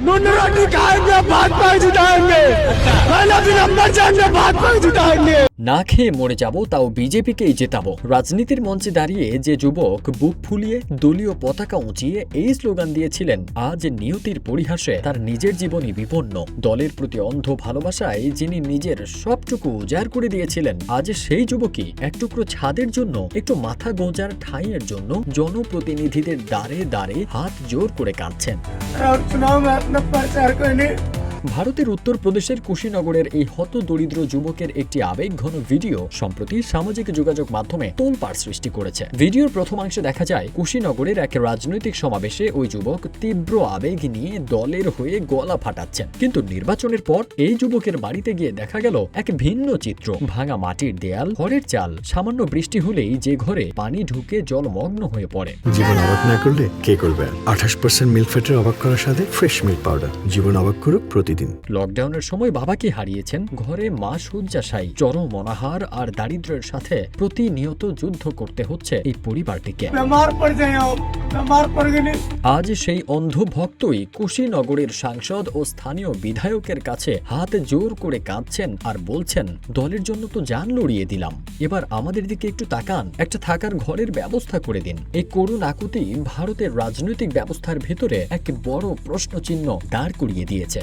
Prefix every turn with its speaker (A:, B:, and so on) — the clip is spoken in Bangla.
A: नून रोटी खाएंगे भाजपा जिताएंगे पहला दिन हम मर जाएंगे भाजपा जिताएंगे।
B: না খেয়ে মরে যাব তাও বিজেপিকেই জেতাবো। রাজনীতির মঞ্চে দাঁড়িয়ে যে যুবক বুক ফুলিয়ে দলীয় পতাকা উঁচিয়ে এই স্লোগান দিয়েছিলেন, আজ নিয়তির পরিহাসে তার নিজের জীবনই বিপন্ন। দলের প্রতি অন্ধ ভালোবাসায় যিনি নিজের সবটুকু উজাড় করে দিয়েছিলেন, আজ সেই যুবকই এক টুকরো ছাদের জন্য, একটু মাথা গোঁজার ঠাঁইয়ের জন্য জনপ্রতিনিধিদের দ্বারে দ্বারে হাত জোর করে কাঁদছেন। ভারতের উত্তরপ্রদেশের কুশীনগরের এই হত দরিদ্র যুবকের একটি আবেগঘন ভিডিও সম্প্রতি সামাজিক যোগাযোগ মাধ্যমে তোলপাড় সৃষ্টি করেছে। ভিডিওর প্রথমাংশে দেখা যায় কুশীনগরের এক রাজনৈতিক সমাবেশে ওই যুবক তীব্র আবেগ নিয়ে দলের হয়ে গলা ফাটাচ্ছেন। কিন্তু নির্বাচনের পর এই যুবকের বাড়িতে গিয়ে দেখা গেল এক ভিন্ন চিত্র। ভাঙা মাটির দেয়াল, খড়ের চাল, সামান্য বৃষ্টি হলেই যে ঘরে পানি ঢুকে জলমগ্ন হয়ে পড়ে।
C: জীবন অবাক না করলে কে করবে? 28% মিল্ক ফ্যাটের অবাক করার সাথে ফ্রেশ মিল্ক পাউডার। জীবন অবাক করুক প্রতিদিন।
B: লকডাউনের সময় বাবাকে হারিয়েছেন, ঘরে মা শয্যাশায়ী, চরম অনাহার আর দারিদ্র্যের সাথে প্রতিনিয়ত যুদ্ধ করতে হচ্ছে এই পরিবারটিকে। আজ সেই অন্ধ ভক্তই কুশীনগরের সাংসদ ও স্থানীয় বিধায়কের কাছে হাত জোর করে কাঁদছেন আর বলছেন, দলের জন্য তো জান লড়িয়ে দিলাম, এবার আমাদের দিকে একটু তাকান, একটা থাকার ঘরের ব্যবস্থা করে দিন। এই করুণ আকুতি ভারতের রাজনৈতিক ব্যবস্থার ভেতরে এক বড় প্রশ্নচিহ্ন দাঁড় করিয়ে দিয়েছে।